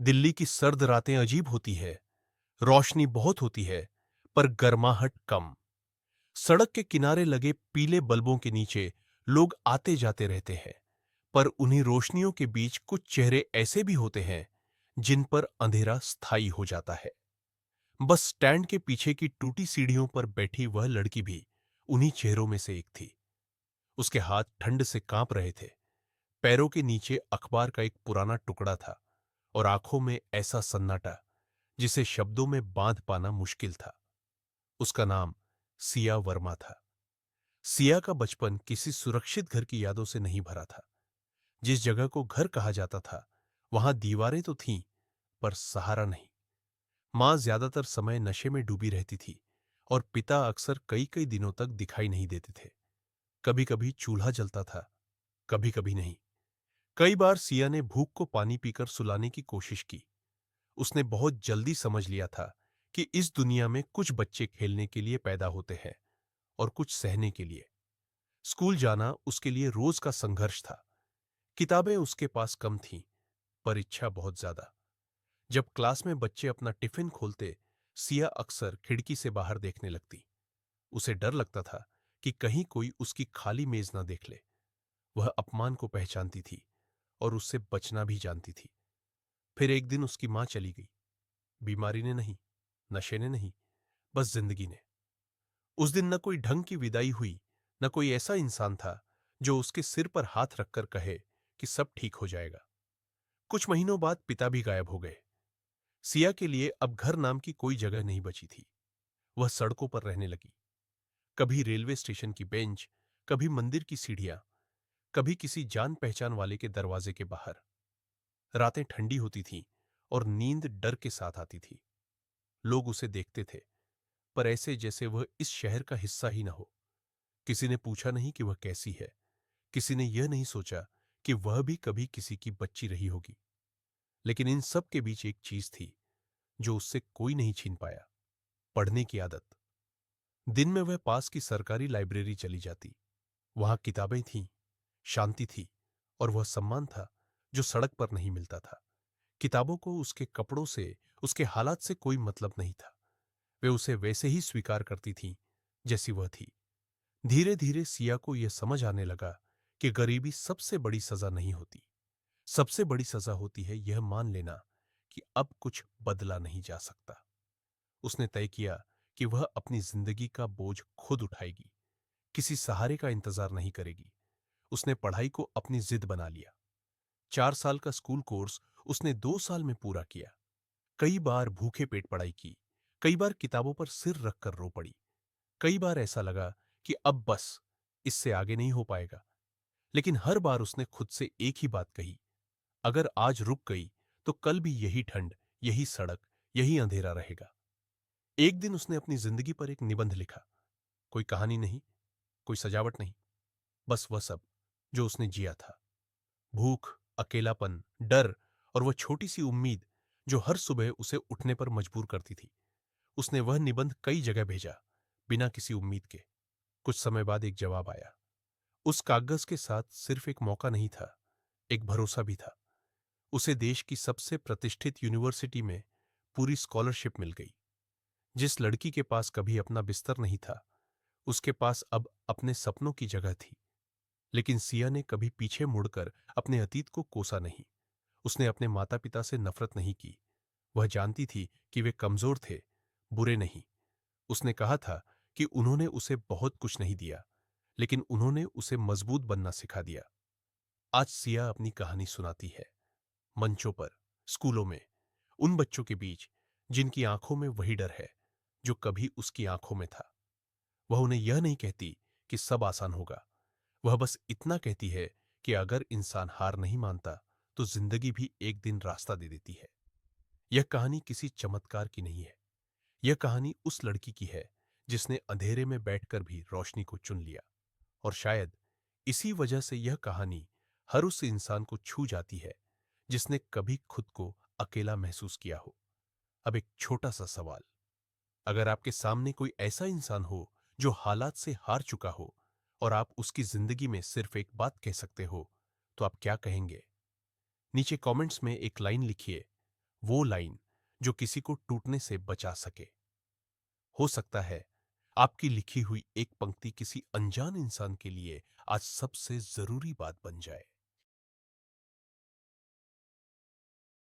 दिल्ली की सर्द रातें अजीब होती है। रोशनी बहुत होती है, पर गर्माहट कम। सड़क के किनारे लगे पीले बल्बों के नीचे लोग आते जाते रहते हैं, पर उन्हीं रोशनियों के बीच कुछ चेहरे ऐसे भी होते हैं जिन पर अंधेरा स्थायी हो जाता है। बस स्टैंड के पीछे की टूटी सीढ़ियों पर बैठी वह लड़की भी उन्हीं चेहरों में से एक थी। उसके हाथ ठंड से कांप रहे थे। पैरों के नीचे अखबार का एक पुराना टुकड़ा था और आंखों में ऐसा सन्नाटा जिसे शब्दों में बांध पाना मुश्किल था। उसका नाम सिया वर्मा था। सिया का बचपन किसी सुरक्षित घर की यादों से नहीं भरा था। जिस जगह को घर कहा जाता था, वहां दीवारें तो थीं, पर सहारा नहीं। मां ज्यादातर समय नशे में डूबी रहती थी और पिता अक्सर कई कई दिनों तक दिखाई नहीं देते थे। कभी कभी चूल्हा जलता था, कभी कभी नहीं। कई बार सिया ने भूख को पानी पीकर सुलाने की कोशिश की। उसने बहुत जल्दी समझ लिया था कि इस दुनिया में कुछ बच्चे खेलने के लिए पैदा होते हैं और कुछ सहने के लिए। स्कूल जाना उसके लिए रोज का संघर्ष था। किताबें उसके पास कम थीं, पर इच्छा बहुत ज्यादा। जब क्लास में बच्चे अपना टिफिन खोलते, सिया अक्सर खिड़की से बाहर देखने लगती। उसे डर लगता था कि कहीं कोई उसकी खाली मेज ना देख ले। वह अपमान को पहचानती थी और उससे बचना भी जानती थी। फिर एक दिन उसकी मां चली गई। बीमारी ने नहीं, नशे ने नहीं, बस जिंदगी ने। उस दिन न कोई ढंग की विदाई हुई, न कोई ऐसा इंसान था जो उसके सिर पर हाथ रखकर कहे कि सब ठीक हो जाएगा। कुछ महीनों बाद पिता भी गायब हो गए। सिया के लिए अब घर नाम की कोई जगह नहीं बची थी। वह सड़कों पर रहने लगी। कभी रेलवे स्टेशन की बेंच, कभी मंदिर की सीढ़ियां, कभी किसी जान पहचान वाले के दरवाजे के बाहर। रातें ठंडी होती थीं और नींद डर के साथ आती थी। लोग उसे देखते थे, पर ऐसे जैसे वह इस शहर का हिस्सा ही न हो। किसी ने पूछा नहीं कि वह कैसी है। किसी ने यह नहीं सोचा कि वह भी कभी किसी की बच्ची रही होगी। लेकिन इन सब के बीच एक चीज थी जो उससे कोई नहीं छीन पाया, पढ़ने की आदत। दिन में वह पास की सरकारी लाइब्रेरी चली जाती। वहां किताबें थीं, शांति थी और वह सम्मान था जो सड़क पर नहीं मिलता था। किताबों को उसके कपड़ों से, उसके हालात से कोई मतलब नहीं था। वे उसे वैसे ही स्वीकार करती थीं जैसी वह थी। धीरे धीरे सिया को यह समझ आने लगा कि गरीबी सबसे बड़ी सजा नहीं होती। सबसे बड़ी सजा होती है यह मान लेना कि अब कुछ बदला नहीं जा सकता। उसने तय किया कि वह अपनी जिंदगी का बोझ खुद उठाएगी, किसी सहारे का इंतजार नहीं करेगी। उसने पढ़ाई को अपनी जिद बना लिया। 4 साल का स्कूल कोर्स उसने 2 साल में पूरा किया। कई बार भूखे पेट पढ़ाई की, कई बार किताबों पर सिर रखकर रो पड़ी। कई बार ऐसा लगा कि अब बस, इससे आगे नहीं हो पाएगा। लेकिन हर बार उसने खुद से एक ही बात कही, अगर आज रुक गई तो कल भी यही ठंड, यही सड़क, यही अंधेरा रहेगा। एक दिन उसने अपनी जिंदगी पर एक निबंध लिखा। कोई कहानी नहीं, कोई सजावट नहीं, बस वह सब जो उसने जिया था। भूख, अकेलापन, डर और वह छोटी सी उम्मीद जो हर सुबह उसे उठने पर मजबूर करती थी। उसने वह निबंध कई जगह भेजा, बिना किसी उम्मीद के। कुछ समय बाद एक जवाब आया। उस कागज के साथ सिर्फ एक मौका नहीं था, एक भरोसा भी था। उसे देश की सबसे प्रतिष्ठित यूनिवर्सिटी में पूरी स्कॉलरशिप मिल गई। जिस लड़की के पास कभी अपना बिस्तर नहीं था, उसके पास अब अपने सपनों की जगह थी। लेकिन सिया ने कभी पीछे मुड़कर अपने अतीत को कोसा नहीं। उसने अपने माता पिता से नफरत नहीं की। वह जानती थी कि वे कमजोर थे, बुरे नहीं। उसने कहा था कि उन्होंने उसे बहुत कुछ नहीं दिया, लेकिन उन्होंने उसे मजबूत बनना सिखा दिया। आज सिया अपनी कहानी सुनाती है, मंचों पर, स्कूलों में, उन बच्चों के बीच जिनकी आंखों में वही डर है जो कभी उसकी आंखों में था। वह उन्हें यह नहीं कहती कि सब आसान होगा। वह बस इतना कहती है कि अगर इंसान हार नहीं मानता तो जिंदगी भी एक दिन रास्ता दे देती है। यह कहानी किसी चमत्कार की नहीं है। यह कहानी उस लड़की की है जिसने अंधेरे में बैठकर भी रोशनी को चुन लिया। और शायद इसी वजह से यह कहानी हर उस इंसान को छू जाती है जिसने कभी खुद को अकेला महसूस किया हो। अब एक छोटा सा सवाल, अगर आपके सामने कोई ऐसा इंसान हो जो हालात से हार चुका हो और आप उसकी जिंदगी में सिर्फ एक बात कह सकते हो, तो आप क्या कहेंगे? नीचे कमेंट्स में एक लाइन लिखिए, वो लाइन जो किसी को टूटने से बचा सके। हो सकता है आपकी लिखी हुई एक पंक्ति किसी अनजान इंसान के लिए आज सबसे जरूरी बात बन जाए।